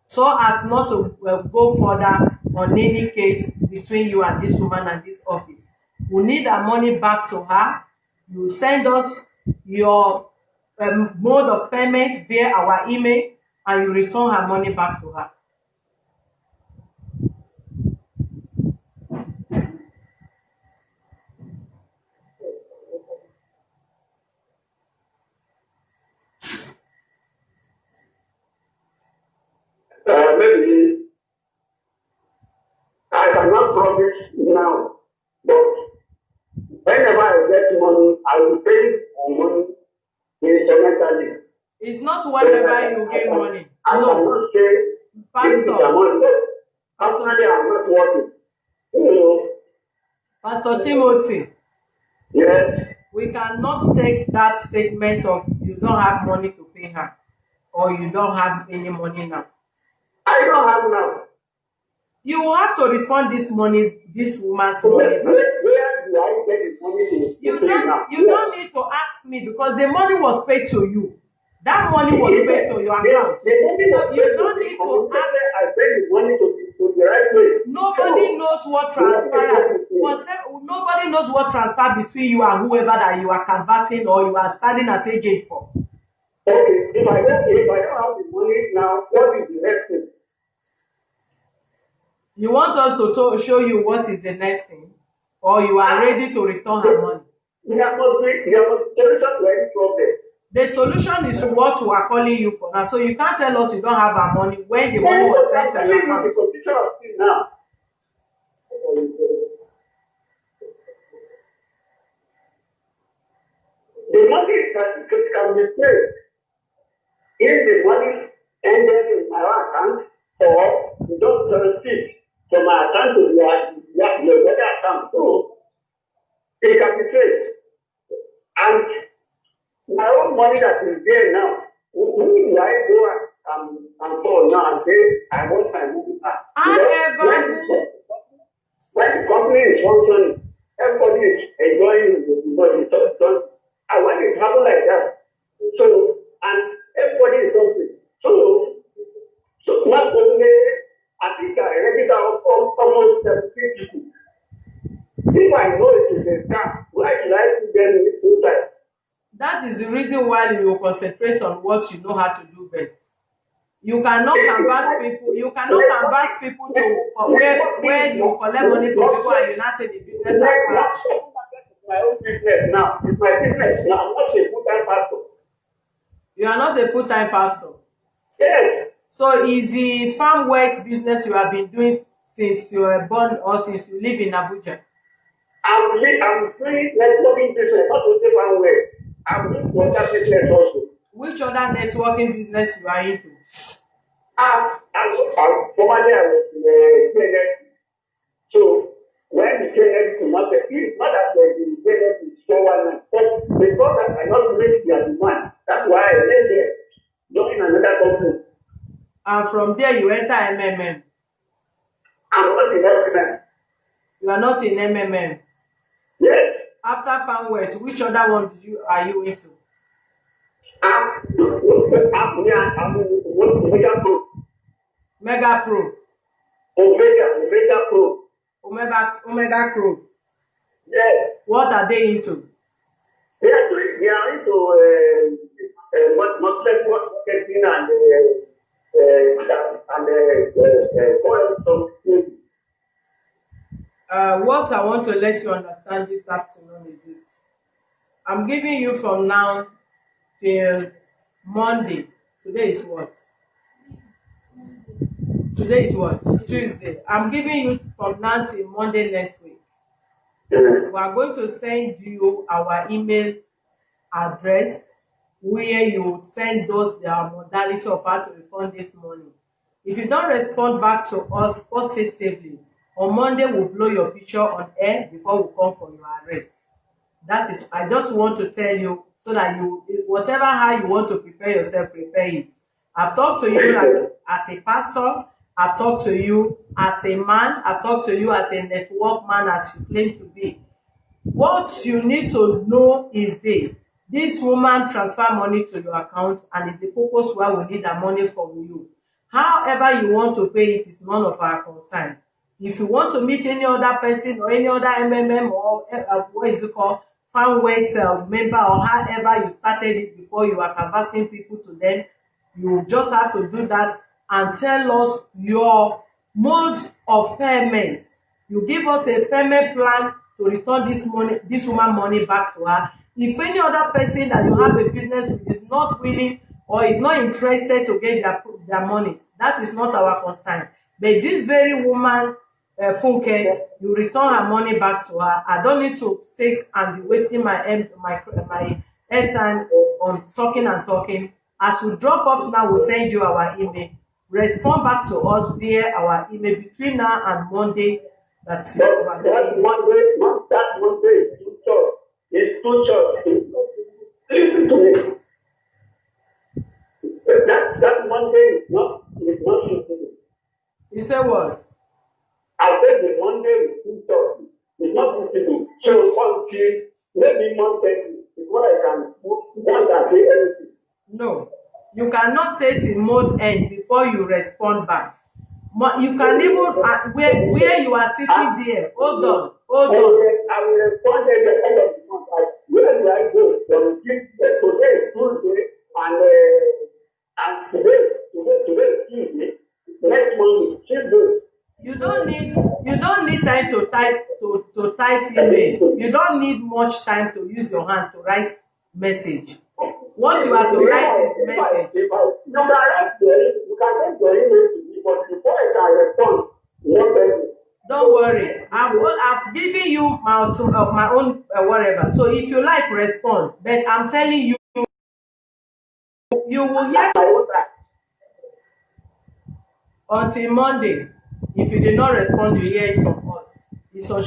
so as not to go further on any case between you and this woman and this office. We need our money back to her. You send us your mode of payment via our email and you return her money back to her. Maybe I cannot promise now, but whenever I get money, I will pay money instrumentally. It's not whenever you get money. I cannot say Pastor. Personally, I'm not working. You Pastor Timothy. Yes. We cannot take that statement of you don't have money to pay her or you don't have any money now. I don't have now. You will have to refund this money, this woman's money. Where do I get the money to you don't need to ask me because the money was paid to you. That money was paid to your account. So you don't need to ask. I paid the money to the right place. Nobody knows what transpired. Nobody knows what transpired between you and whoever that you are canvassing or you are standing as agent for. Okay, if I don't have the money now, what is the next thing? You want us to show you what is the next thing, or you are ready to return her money? There must be solution to any problem. The solution is what we are calling you for now. So you can't tell us you don't have our money when the money was sent to your account. The position of things now. The money can be paid if the money ended in my account or you don't transfer from my account to your other account. So it can be paid. And my own money that is there now, who do I go and call now and say, I want my money back? When the company is functioning, everybody is enjoying the money. And when it happens like that, and everybody is suffering. So not only, I think I already got almost 17 people. If I know it is a scam, why should I do them full time? That is the reason why you will concentrate on what you know how to do best. You cannot canvas people. You cannot canvas people for where you collect money from people and you now say the business has crashed. My own business now. It's my business now. I'm not a full-time pastor. You are not a full-time pastor. Yes. So is the farm work business you have been doing since you were born or since you live in Abuja? I'm doing networking business, not only farm work. I'm doing water business also. Which other networking business you are into? Formerly I was in the KNF. So when the KNF came out, it's not that the KNF is so one, but because I cannot meet their demand, that's why I left there, join another company. And from there you enter MMM. I'm not in MMM. You are not in MMM. Yes. After farm work, which other one are you into? Omega Pro. Mega Pro. Omega Pro. Omega Pro. Yes. What are they into? They are into multiple marketing and foreign some. What I want to let you understand this afternoon is this. I'm giving you from now till Monday. Today is what? Today is what? Tuesday. I'm giving you from now till Monday next week. We are going to send you our email address where you would send those their modality of how to refund this money. If you don't respond back to us positively, on Monday we'll blow your picture on air before we come for your arrest. That is, I just want to tell you so that you, whatever how you want to prepare yourself, prepare it. I've talked to you like as a pastor, I've talked to you as a man, I've talked to you as a network man as you claim to be. What you need to know is this woman transfer money to your account and is the purpose why we need that money from you. However you want to pay it is none of our concern. If you want to meet any other person or any other or what is it called, fan weight member or however you started it before you are canvassing people to them, you just have to do that and tell us your mode of payment. You give us a payment plan to return this woman money back to her. If any other person that you have a business with is not willing or is not interested to get their money, that is not our concern. But this very woman, Funke, you return her money back to her. I don't need to take and be wasting my airtime on talking and talking. As we drop off now, we'll send you our email. Respond back to us via our email between now and Monday. That's it. That Monday is too short. It's too short. Listen to me. That Monday is not suitable. You say what? I said the Monday is too short. It's not suitable. So until maybe Monday is what I can want and say anything. No. You cannot state in mode end before you respond back. You can even where you are sitting there. Hold on. I will respond at the end of the month. Where do I go? Today is Tuesday and today is Tuesday. Next month is Tuesday. You don't need time to type email. You don't need much time to use your hand to write message. What you have to write is message. You can write you can send your email to me, but before I can respond, don't worry. I've given you my own whatever. So if you like, respond. But I'm telling you, you will hear until Monday. If you did not respond, you hear it from us. It's on.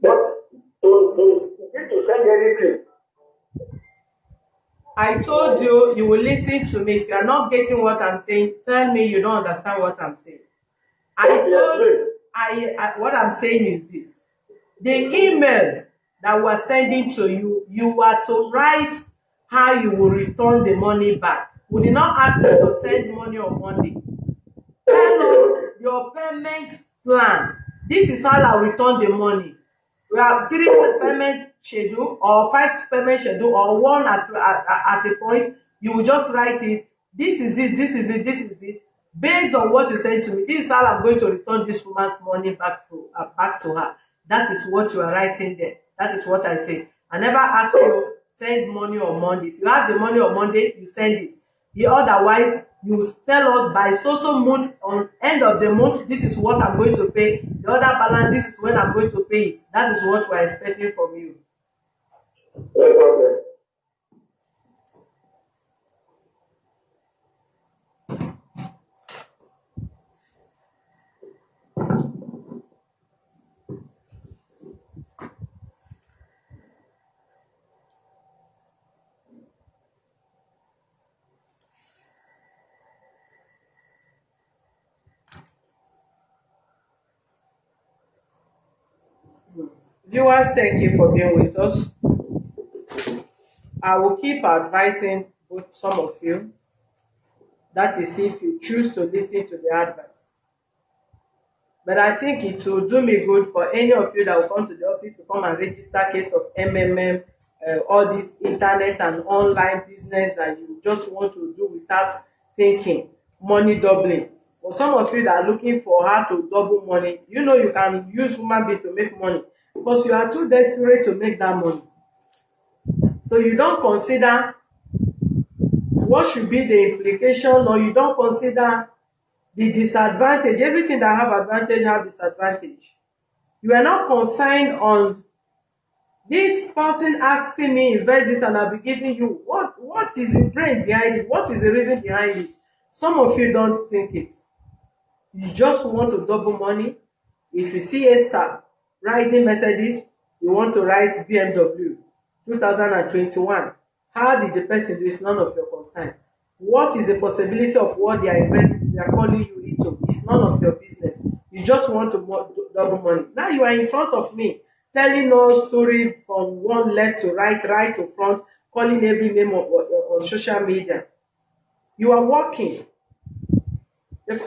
But to send anything. I told you you will listen to me. If you are not getting what I'm saying, tell me you don't understand what I'm saying. What I'm saying is this. The email that we're sending to you, you are to write how you will return the money back. We did not ask you to send money on Monday. Tell us your payment plan. This is how I'll return the money. We have 3 payment schedule or 5 payment schedule or one at a point. You will just write it. This is this. Based on what you sent to me, this is how I'm going to return this woman's money back to her. That is what you are writing there. That is what I say. I never ask you send money on Monday. If you have the money on Monday, you send it. Otherwise, you tell us by so month on end of the month, this is what I'm going to pay. The other balance, this is when I'm going to pay it. That is what we're expecting from you. Viewers, thank you for being with us. I will keep advising both some of you. That is if you choose to listen to the advice. But I think it will do me good for any of you that will come to the office to come and register case of MMM, all this internet and online business that you just want to do without thinking, money doubling. For some of you that are looking for how to double money, you know you can use human being to make money because you are too desperate to make that money. So you don't consider what should be the implication, or you don't consider the disadvantage. Everything that have advantage have disadvantage. You are not concerned on this person asking me invest this and I'll be giving you what is the brain behind it, what is the reason behind it. Some of you don't think it. You just want to double money. If you see a star riding Mercedes, you want to ride BMW 2021. How did the person do it? None of your concern. What is the possibility of what they are investing, they are calling you into? It's none of your business. You just want to double money. Now you are in front of me, telling no story from one left to right, right to front, calling every name on social media. You are working.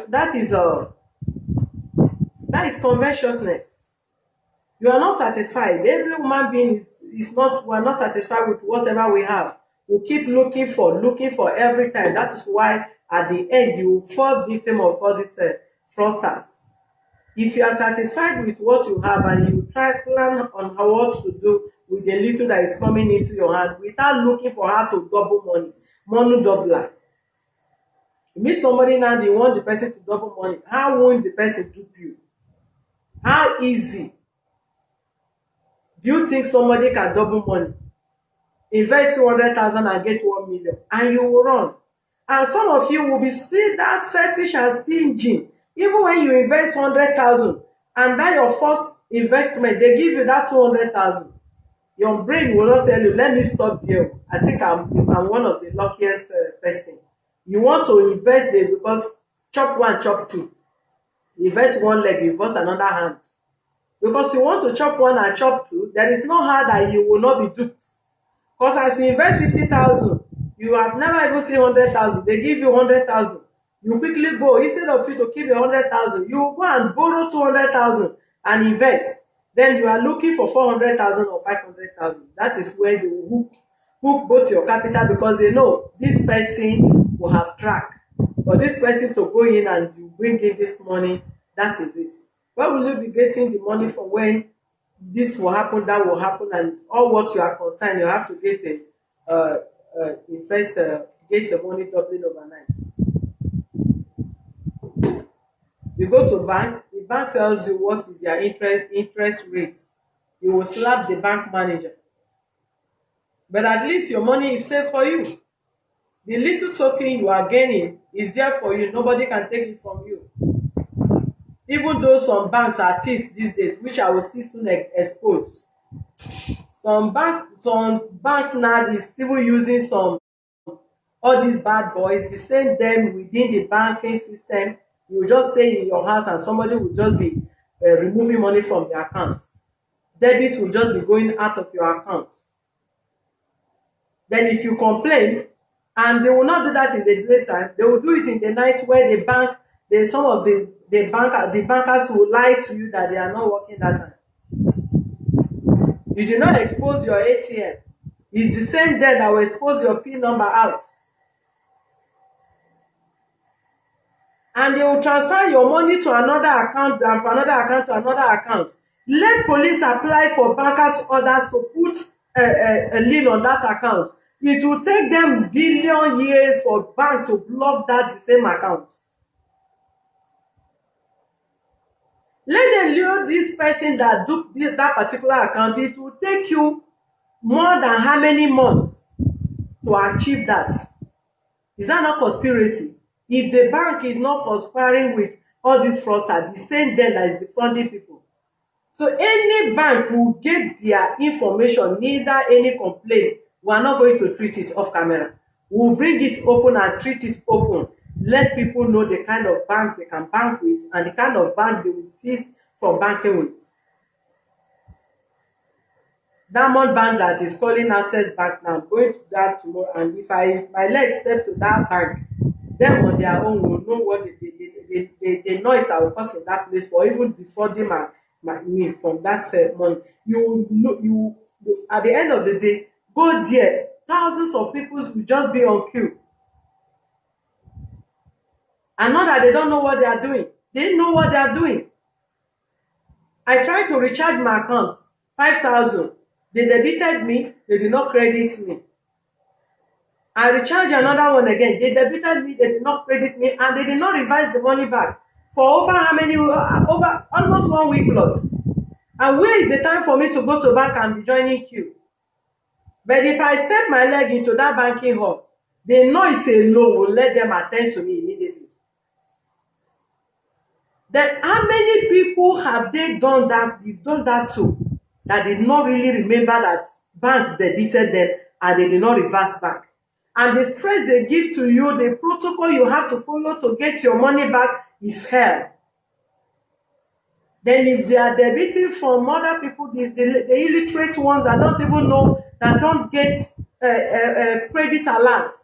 That is covetousness. You are not satisfied. Every human being is not, we are not satisfied with whatever we have. We keep looking for every time. That is why at the end you will fall victim of all these fraudsters. If you are satisfied with what you have and you try plan on how what to do with the little that is coming into your hand without looking for how to double money doubler. You meet somebody now, you want the person to double money. How won't the person dupe you? How easy do you think somebody can double money? Invest 200,000 and get 1 million, and you will run. And some of you will be still that selfish and stingy. Even when you invest 100,000 and that your first investment, they give you that 200,000. Your brain will not tell you, let me stop there. I think I'm one of the luckiest person. You want to invest there because chop one, chop two. Invest one leg, invest another hand. Because you want to chop one and chop two, there is no how that you will not be duped. Because as you invest 50,000, you have never even seen 100,000. They give you 100,000. You quickly go, instead of you to keep the 100,000, you go and borrow 200,000 and invest. Then you are looking for 400,000 or 500,000. That is where you hook both your capital, because they know this person will have track. For this person to go in and you bring in this money, that is it. Where will you be getting the money from when this will happen, that will happen, and all what you are concerned, you have to get get your money doubling overnight. You go to bank, the bank tells you what is their interest rate. You will slap the bank manager. But at least your money is safe for you. The little token you are gaining is there for you. Nobody can take it from you. Even though some banks are thieves these days, which I will still soon expose. Some bank now is still using all these bad boys. They send them within the banking system. You just stay in your house and somebody will just be removing money from their accounts. Debit will just be going out of your account. Then if you complain, and they will not do that in the daytime, they will do it in the night, where the bank, some of the bankers will lie to you that they are not working that time. You do not expose your ATM. It's the same day that will expose your PIN number out. And they will transfer your money to another account, and from another account to another account. Let police apply for bankers' orders to put a lien on that account. It will take them billion years for bank to block that the same account. Let them lure this person that took that particular account. It will take you more than how many months to achieve that? Is that not conspiracy? If the bank is not conspiring with all these fraudsters, the same then that is defrauding people. So any bank will get their information, neither any complaint. We are not going to treat it off camera. We will bring it open and treat it open. Let people know the kind of bank they can bank with and the kind of bank they will cease from banking with. Diamond Bank that is calling Access Bank now. I'm going to that tomorrow, and if my leg step to that bank, them on their own will know what the noise I will cause in that place for even defrauding me from that money. You look you at the end of the day, go there, thousands of people will just be on queue, and not that they don't know what they are doing. They know what they are doing. I tried to recharge my account, 5,000. They debited me, they did not credit me. I recharged another one again. They debited me, they did not credit me, and they did not revise the money back for over how many? Over almost 1 week plus. And where is the time for me to go to bank and be joining queue? But if I step my leg into that banking hall, the noise alone will let them attend to me immediately. Then how many people have they done that? They've done that too, that did not really remember that bank debited them and they did not reverse back. And the stress they give to you, the protocol you have to follow to get your money back is hell. Then if they are debiting from other people, the illiterate ones that don't even know, that don't get credit alerts,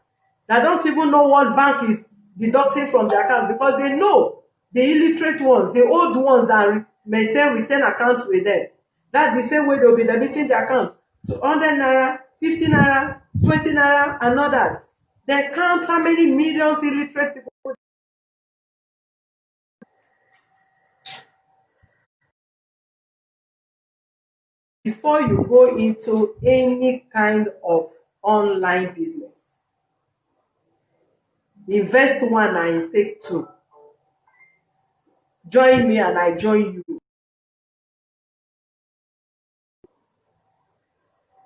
that don't even know what bank is deducting from their account, because they know the illiterate ones, the old ones that retain accounts with them. That's the same way they'll be debiting the account to 100 naira, 50 naira, 20 naira, and all that. They count how many millions illiterate people. Before you go into any kind of online business, invest one and take two. Join me and I join you.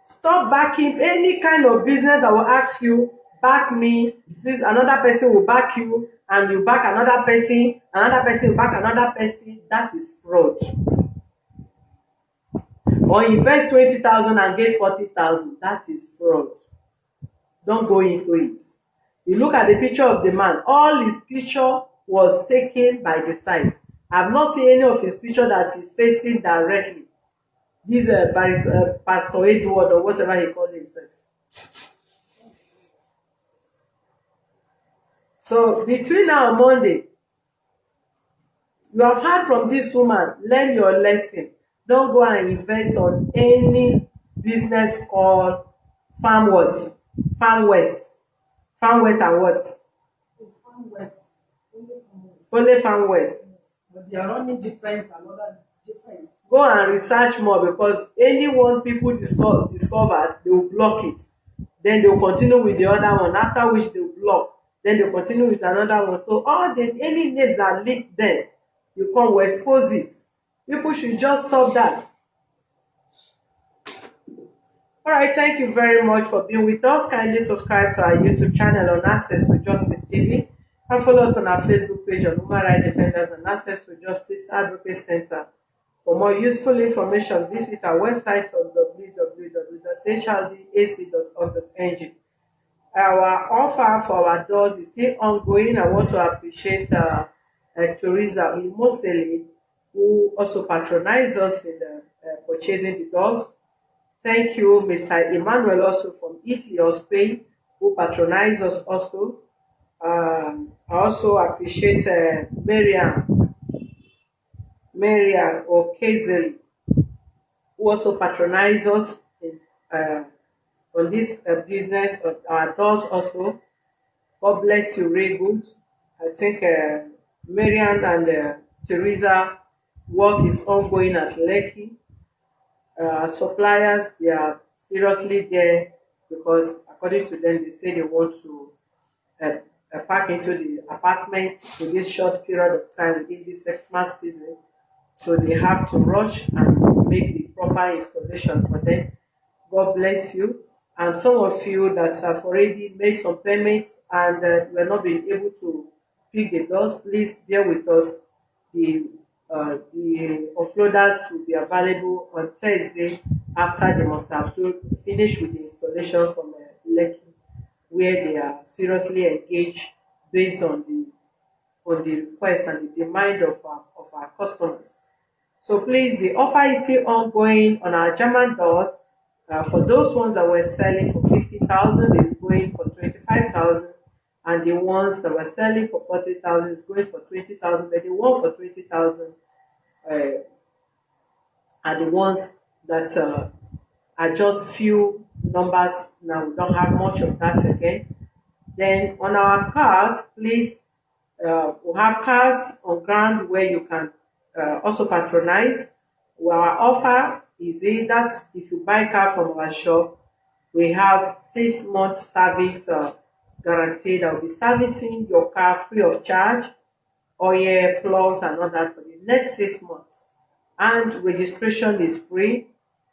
Stop backing any kind of business that will ask you, back me. This another person will back you, and you back another person will back another person. That is fraud. Or invest 20,000 and get 40,000. That is fraud. Don't go into it. You look at the picture of the man, all his picture was taken by the side. I've not seen any of his picture that is facing directly. This Pastor Edward or whatever he called himself. So between now and Monday, you have heard from this woman, learn your lesson. Don't go and invest on any business called farm what? Farm wet. Farm wet and what? It's farm wet. Only farm wet. Only farm wet. Yes. But they are running difference, another difference. Go and research more, because anyone people discovered, they will block it. Then they will continue with the other one, after which they will block. Then they will continue with another one. So all the any names that leak there, you come will expose it. People should just stop that. All right, thank you very much for being with us. Kindly subscribe to our YouTube channel on Access to Justice TV, and follow us on our Facebook page on Human Rights Defenders and Access to Justice Advocate Center. For more useful information, visit our website on www.hrdac.org.ng. Our offer for our doors is still ongoing. I want to appreciate Teresa Imoseli, who also patronized us in purchasing the dogs. Thank you, Mr. Emmanuel, also from Italy or Spain, who patronized us also. I also appreciate Marian Okezeli, who also patronized us on this business of our doors also. God bless you, very good. I think Marian and Teresa work is ongoing at Lekki. Suppliers, they are seriously there, because according to them, they say they want to pack into the apartment in this short period of time within this Xmas season. So they have to rush and make the proper installation for them. God bless you. And some of you that have already made some payments and were not being able to pick the doors, please bear with us. The offloaders will be available on Thursday, after they must have finished with the installation from Lekki, where they are seriously engaged based on the request and the demand of our customers. So please, the offer is still ongoing on our German doors. For those ones that were selling for 50,000, is going for 25,000, and the ones that were selling for 40,000 is going for 20,000. But the one for 20,000 uh, are the ones that are just few numbers now. We don't have much of that again. Then on our card, please, we have cars on ground where you can also patronize. Our offer is that if you buy car from our shop, we have 6 month service guarantee that will be servicing your car free of charge, oil, plugs, and all that for the next 6 months. And registration is free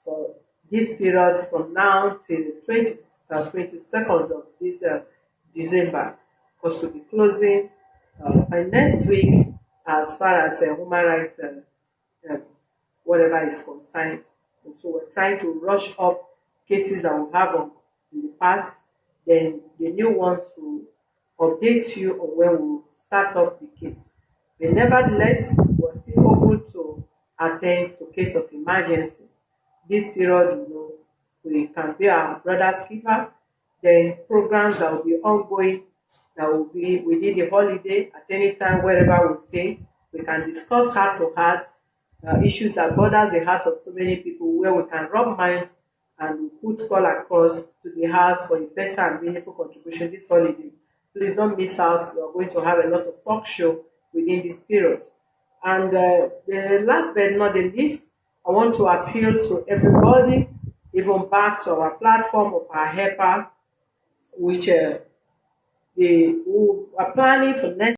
for this period from now till 22nd of this December, because we'll be closing by next week as far as human rights uh, whatever is concerned. And so we're trying to rush up cases that we have on, in the past, then the new ones will update you on when we start up the case. But nevertheless, we're still open to attend to case of emergency. This period, we can be our brother's keeper. Then programs that will be ongoing, that will be within the holiday at any time, wherever we stay. We can discuss heart to heart issues that bothers the heart of so many people, where we can rub minds and put call across to the house for a better and meaningful contribution this holiday. Please don't miss out. We are going to have a lot of talk show within this period. And the last but not the least, I want to appeal to everybody, even back to our platform of our helper, which we are planning for next